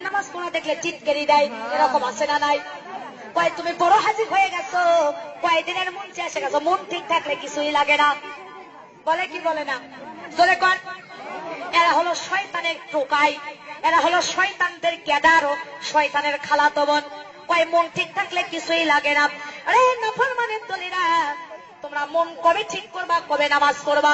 নামাজ পড়া দেখলে চিৎকারি দেয়, এরকম আছে না নাই? কয় তুমি বড় হাজির হয়ে গেছো, কয়দিনের মন চেয়ে গেছো, মন ঠিক থাকলে কিছুই লাগে না, বলে কি বলে না? জোরে কর। এরা হলো শয়তানের টোকাই, এরা হলো শয়তানদের গ্যাদার ও শয়তানের খালাতো বোন। কয় মন ঠিক থাকলে কিছুই লাগে না। আরে নাফরমানের দলেরা, তোমরা মন কবে ঠিক করবা, কবে নামাজ পড়বা?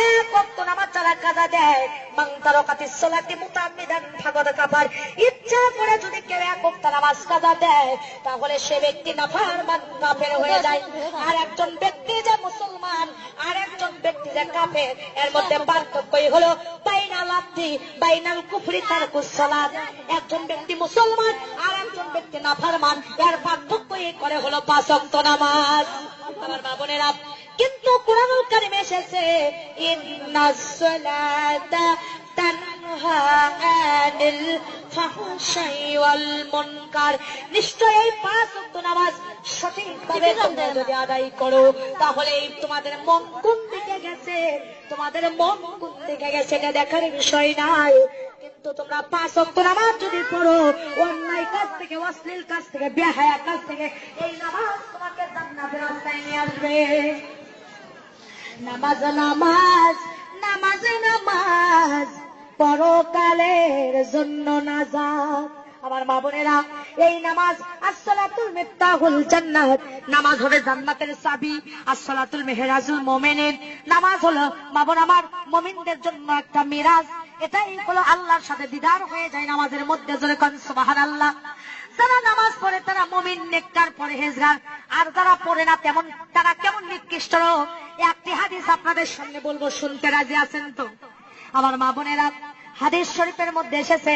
এক ওয়াক্ত নামাজ যারা কাজা দেয়, মান তারাকাতিস সালাতি মুতাআম্মিদান ফাকাদ কাফার, ইচ্ছা করে যদি কেউ এক ওয়াক্ত নামাজ কাজা দেয়, তাহলে সে ব্যক্তি নাফরমান কাফের হয়ে যায়। আর একজন ব্যক্তি যে মুসলমান, আর একজন ব্যক্তি যে কাফের, এর মধ্যে পার্থক্যই হলো বাইনাল আবদি বাইনাল কুফরি তারকুস সালাত। একজন ব্যক্তি মুসলমান, আর একজন ব্যক্তি নাফরমান, এর পার্থক্যই করে হলো 5 ওয়াক্ত নামাজ। আমার মা বোনেরা, কিন্তু কুরআনুল কারীমে এসেছে ইন্নাস সালাতা তানহা আনিল ফাহশাই ওয়াল মুনকার, নিশ্চয়ই 5 ওয়াক্ত নামাজ সঠিকভাবে তোমরা যদি আদায় করো, তাহলে তোমাদের মন কোন দিকে গেছে, তোমাদের মন কোন দিকে গেছে এটা দেখার বিষয় নাই। কিন্তু তোমরা 5 ওয়াক্ত নামাজ যদি পড়ো, অন্যায় কাজ থেকে, অশ্লীল কাজ থেকে, বেহায়া কাজ থেকে, এই নামাজ তোমাকে জান্নাতের রাস্তায় নিয়ে আসবে। নামাজ নামাজ নামাজ নামাজ পরকালের জন্য নাজাত। আমার মা বোনেরা, এই নামাজ আসসালাতুল মিফতাহুল জান্নাত, নামাজ হবে জান্নাতের চাবি। আসসালাতুল মেহরাজুল মুমিনিন, নামাজ হলো মা বোন আমার মুমিনদের জন্য একটা মিরাজ। এটাই হলো আল্লাহর সাথে দিদার হয়ে যায় নামাজের মধ্যে। জোরে কোন সুবহানাল্লাহ। যারা নামাজ পড়ে তারা মুমিন, নেককার, পরহেজগার। আর যারা পড়ে না তেমন তারা কেমন নিকৃষ্ট। একটি হাদিস আপনাদের সামনে বলবো, শুনতে রাজি আছেন তো? আমার মা বোনেরা, হাদিস শরীফের মধ্যে এসেছে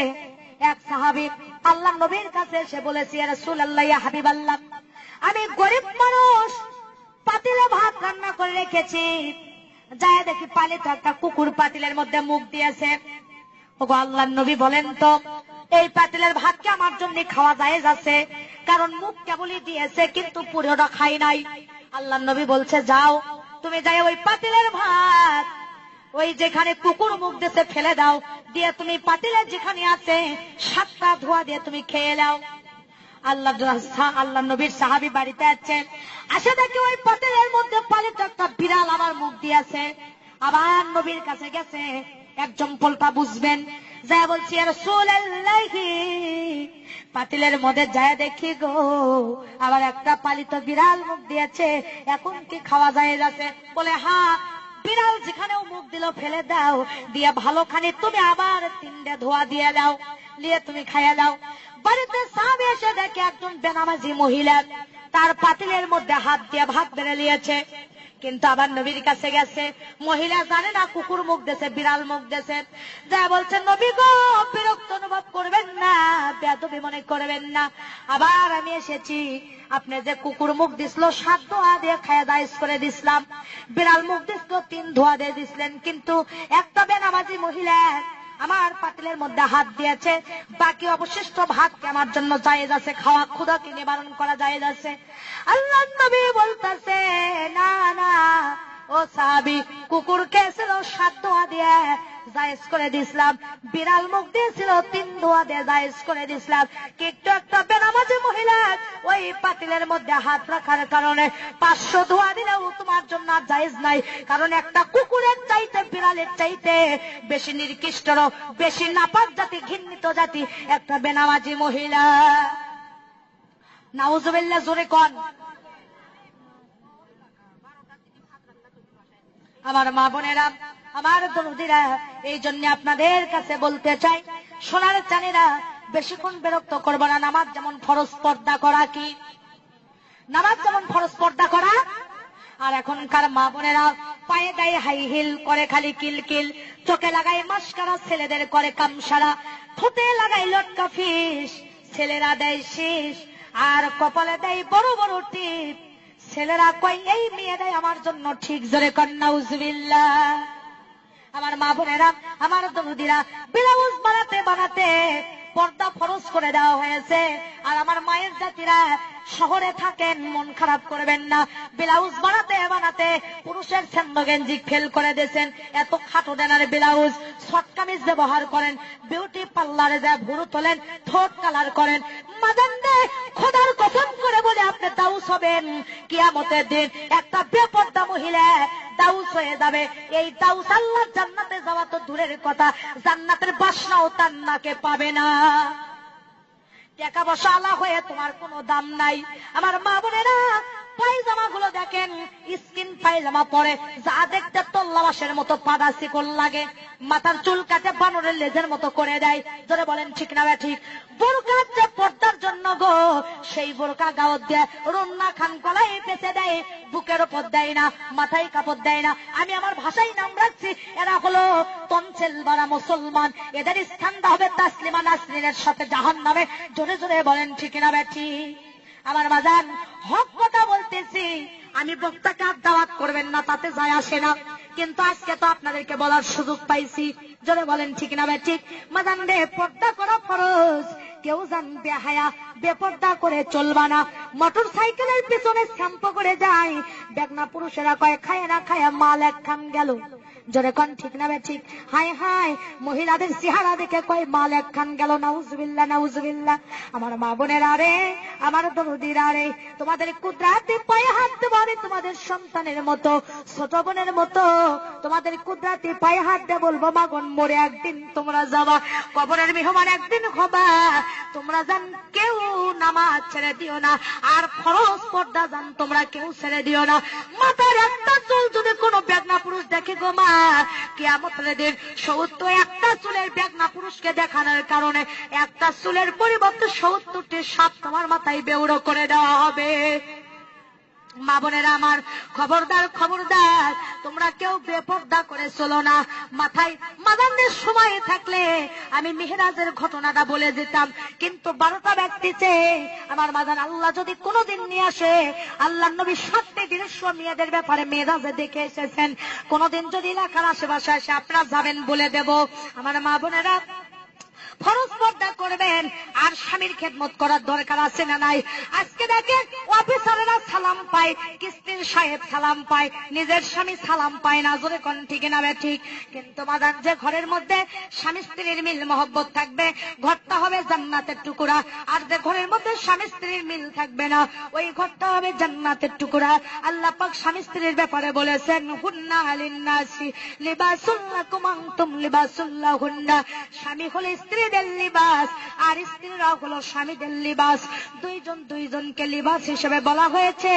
এক সাহাবী আল্লাহ নবীর কাছে এসে বলেছে, ইয়া রাসূলুল্লাহ, ইয়া হাবিবাল্লাহ, আমি গরিব মানুষ, পাতিলে ভাত রান্না করে রেখেছি, যায় দেখি পালিত একটা কুকুর পাতিলের মধ্যে মুখ দিয়েছে। ওগো আল্লাহর নবী, বলেন তো এই পাতিলের ভাত কি আমার জন্য খাওয়া জায়েজ আছে? কারণ মুখ কেবলই দিয়েছে, কিন্তু পুরোটা খাই নাই। আল্লাহর নবী বলছে, যাও তুমি যাই ওই পাতিলের ভাত ওই যেখানে কুকুর মুখ দিয়েছে ফেলে দাও, দিয়ে তুমি পাতিলের যেখানে আছে 7টা ধোয়া দিয়ে তুমি খেয়ে নাও। আল্লাহ নবীর সাহাবী বাড়িতে আছেন, আসে দেখি ওই পাতিলের মধ্যে পালিত একটা বিড়াল আমার মুখ দিয়েছে। আবার নবীর কাছে গেছে, একজন পোলটা বুঝবেন, যা বলছি, ইয়া রাসূলুল্লাহ, পাতিলের মধ্যে যায় দেখি গো আবার একটা পালিত বিড়াল মুখ দিয়েছে, এখন কি খাওয়া যায় যাচ্ছে? বলে, হ্যাঁ, বিড়াল যেখানেও মুখ দিল ফেলে দাও, দিয়ে ভালোখানে তুমি আবার 3টে ধোয়া দিয়ে দাও, নিয়ে তুমি খাইয়া দাও। বাড়িতে সাহাবী এসে দেখে একজন বেনামাজি মহিলা তার পাতিলের মধ্যে হাত দিয়ে ভাত বেড়ে নিয়েছে। কিন্তু আবার নবীর কাছে গেছে, মহিলা জানে না কুকুর মুখ দিয়েছে, বিড়াল মুখ দিয়েছে। যা বলছে, নবী গো, বিরক্ত অনুভব করবেন না, বেয়াদবি মনে করবেন না, আবার আমি এসেছি, আপনি যে কুকুর মুখ দিছিল 7 ধোয়া দিয়ে খায়া দাইস করে দিছিলাম, বিড়াল মুখ দিছিল 3 ধোয়া দিয়ে দিছিলেন, কিন্তু একটা বেনামাজি মহিলা আমার পাতিলের মধ্যে হাত দিয়েছে, বাকি অবশিষ্ট ভাত কি আমার জন্য জায়েজ আছে? খাওয়া ক্ষুধাকে নিবারণ করা জায়েজ আছে? আল্লাহর নবী বলতেছে, না না ও সাহাবী, কুকুর খেয়েছিল 7 ধোয়া দিয়ে জায়েজ করে দিছিলাম, বিড়াল মুখ দিয়েছিল 3 ধোয়া দিয়ে জায়েজ করে দিছিলাম, কিন্তু একটা বেনামাজি মহিলা ওই পাতিলের মধ্যে হাত রাখার কারণে 500 ধোয়া দিলেও তোমার জন্য জায়েজ নাই। কারণ একটা কুকুরের চাইতে, বিড়ালের চাইতে বেশি নিকৃষ্ট, বেশি নাপাক জাতি, ঘৃণিত জাতি একটা বেনামাজি মহিলা। নাউজুবিল্লাহ, জোরে কোন। আমার মা বোনেরা, আমার দরদিরা, এই জন্য আপনাদের কাছে বলতে চাই, সোনার চানেরা, বেশিক্ষণ বিরক্ত করবো না। নামাজ যেমন ফরজ পর্দা করা, কি নামাজ যেমন ফরজ পর্দা করা। আর এখনকার মা বোনেরা পায়ে গায়ে হাই হিল করে, খালি কিলকিল, চোখে লাগাই মাস্কারা, ছেলেদের করে কামসারা, ঠোঁটে লাগাই লটকা ফিস, ছেলেরা দেয় শীষ, আর কপালে দেয় বড় বড় টিপ। ছেলেরা কয় এই মেয়েরাই আমার জন্য ঠিক। জোরে কর নাউজুবিল্লাহ। আমার মা বোনেরা, আমার দরদিরা, ব্লাউজ বানাতে বানাতে পর্দা ফরজ করে দেওয়া হয়েছে। আর আমার মায়ের জাতিরা শহরে থাকেন, মন খারাপ করবেন না। ব্লাউজ বানাতে বানাতে পুরুষের ছেন্দ গেঞ্জি ফেল করে দিয়েছেন, এত খাটো ডানার ব্লাউজ। শর্ট কামিজ ব্যবহার করেন, বিউটি পার্লারে যায় ভুরু তোলেন, ঠোঁট কালার করেন। মাদান্ডে খোদার কসম করে বলে আপনি দাউস হবেন কিয়ামতের দিন। একটা বেপরদা মহিলা দাউস হয়ে যাবে। এই দাউস আল্লাহ জান্নাতে যাওয়া তো দূরের কথা, জান্নাতের বাসনাও তার নাকে পাবে না। টাকা পয়সা আলা হয়ে তোমার কোনো দাম নাই। আমার মা বোনেরা, পায়জামা গুলো দেখেন, স্কিন পায়জামা পরে যা দেখতে তল্লাবাসের মতো পাদা শিকল লাগে, মাথার চুল কাটে বানরের লেজের মতো করে দেয়। ধরে বলেন ঠিক না ঠিক? বোরকা যে পর্দার জন্য গো, সেই বোরকা গাওয়াত দিয়ে রন্না খান গলায় পেঁচে দেয়, বুকের ওপর দেয় না, মাথায় কাপড় দেয় না। আমি আমার ভাষায় নাম রাখছি, এরা হলো তনসেল বারা মুসলমান। এদের স্থানটা হবে তাসলিমা নাসরিনের সাথে জাহান্নামে। জোরে জোরে বলেন ঠিক না বেঠি? আমার বাজান, হক কথা বলতেছি। আমি বক্তাকে আর দাওয়াত করবেন না, তাতে যায় আসে না, কিন্তু আজকে তো আপনাদেরকে বলার সুযোগ পাইছি। জোরে বলেন ঠিক না ঠিক? মাদান রে, পর্দা করা ফরজ। কেউ জানবে হায়া বেপর্দা করে চলবা না। মোটর সাইকেলের পিছনে শ্যাম্পু করে যায়, বেগনা পুরুষেরা কয় খায় না খায় মাল একখান গেল। জোরে কোন ঠিক না ঠিক? হায় হায়, মহিলাদের চেহারা দেখে কয় মাল একখান গেল। নাউজুবিল্লাহ নাউজুবিল্লাহ। আমার মা বোনেরা রে, আমার দরদিরা রে, তোমাদের কুদরাতে পায়ে হাত দেবো রে, তোমাদের সন্তানের মতো, ছোট বোনের মতো তোমাদের কুদরাতে পায়ে হাত দিয়ে বলবো, মাগন মরে একদিন তোমরা যাবা, কবরের মেহমান একদিন হবা। তোমরা জান কেউ নামাজ ছেড়ে দিও না, আর ফরজ পর্দা জান তোমরা কেউ ছেড়ে দিও না। মাথার একটা চুল যদি কোনো বেগনা পুরুষ দেখে গো মা, কিয়ামতের দিন 71টা চুলের বেগনা পুরুষকে দেখানোর কারণে একটা চুলের পরিবর্তে 70টি সাপ তোমার মাথায় বেউড়ো করে দেওয়া হবে। মা বোনেরা আমার, খবরদার খবরদার, তোমরা কেউ বেপর্দা করে চলো না। মাথায় মাদানদের সময় থাকলে আমি মেহেরাজের ঘটনাটা বলে যেতাম, কিন্তু 12টা ব্যক্তিতে আমার মাদান আল্লাহ যদি কোনোদিন নিয়ে আসে, আল্লাহ নবী 7টি দৃশ্য মেয়েদের ব্যাপারে মেহেরাজে দেখে এসেছেন। কোনোদিন যদি এলাকার আশেপাশে এসে আপনারা যাবেন বলে দেব। আমার মা বোনেরা, ফরজ পর্দা করবেন, আর স্বামীর খেদমত করার দরকার আছে না নাই? আজকে দেখেন অফিসারেরা সালাম পায়, কিস্তির সাহেব সালাম পায়, নিজের স্বামী সালাম পায় না। জোরে কোন ঠিক না ঠিক? কিন্তু মাদান, যে ঘরের মধ্যে স্বামী স্ত্রীর মিল মহব্বত থাকবে, ঘরটা হবে জান্নাতের টুকরা। আর যে ঘরের মধ্যে স্বামী স্ত্রীর মিল থাকবে না, ওই ঘরটা হবে জান্নাতের টুকরা। আল্লাহ পাক স্বামী স্ত্রীর ব্যাপারে বলেছেন, হুন্না লিন্নাসি লিবাসুল লাকুম আনতুম লিবাসুল লাহুন্না। স্বামী হলো স্ত্রী লিবাস, আর স্ত্রীরা হলো স্বামীদের লিবাস। দুইজন দুইজনকে লিবাস হিসেবে বলা হয়েছে।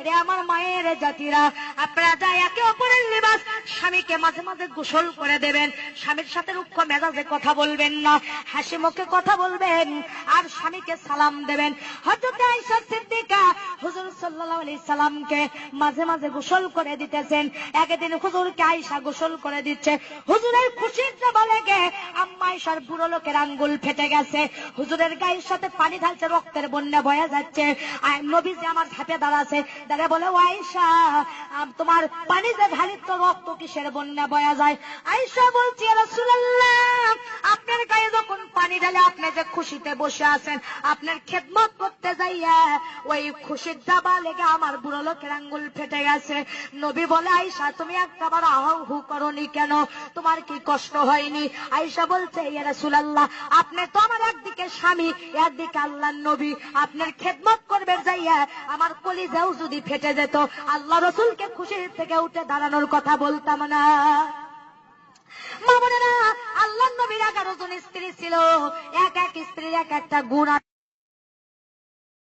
রে আমার মায়ের জাতিরা, আপনারা যা একে অপরের লিবাস। স্বামীকে মাঝে মাঝে গোসল করে দেবেন, স্বামীর সাথে রুক্ষ মেজাজে কথা বলবেন না, হাসি মুখে কথা বলবেন, আর স্বামীকে সালাম দেবেন। হযরত আয়েশা সিদ্দিকা হুজুর সাল্লাল্লাহু আলাইহি সাল্লামকে মাঝে মাঝে গোসল করে দিতেছেন। একদিন হুজুরকে আয়েশা গোসল করে দিচ্ছে, হুজুরের খুশির জবা লেগে আম্মা আয়েশার বুড়ো লোকের আঙ্গুল ফেটে গেছে। হুজুরের গায়ের সাথে পানি ঢালছে, রক্তের বন্যা বয়ে যাচ্ছে। আর নবীজি আমার ধাপে দাঁড়াছে, দাঁড়িয়ে বলে, ও আয়েশা, তোমার পানি যে ঢালি তো রক্ত কিসের বন্যা বয়ে যায়? আয়েশা বলছি, ইয়া রাসূলুল্লাহ, আপনার গায়ে যখন পানি ঢালে আপনি যে খুশিতে বসে আছেন, আপনার খেদমত করতে যাইয়া ওই খুশির জাবা লেগে আমার বুড়ো লোকের আঙ্গুল ফেটে গেছে। নবী বলে, আয়েশা, তুমি একবার আহাউ হু করনি কেন? তোমার কি কষ্ট হয়নি? আয়েশা বলছে, ইয়া রাসূলুল্লাহ, আপনি তো আমার একদিকে স্বামী, একদিকে আল্লাহর নবী, আপনার খেদমত করবে যাইয়া আমার কলিজাও যদি ফেটে যেত, আল্লাহ রাসূলকে খুশির থেকে উঠে দাঁড়ানোর কথা বলতাম না। মা বোনেরা, আল্লাহর নবীর 11 জন স্ত্রী ছিল, এক এক স্ত্রীর এক একটা গুণ।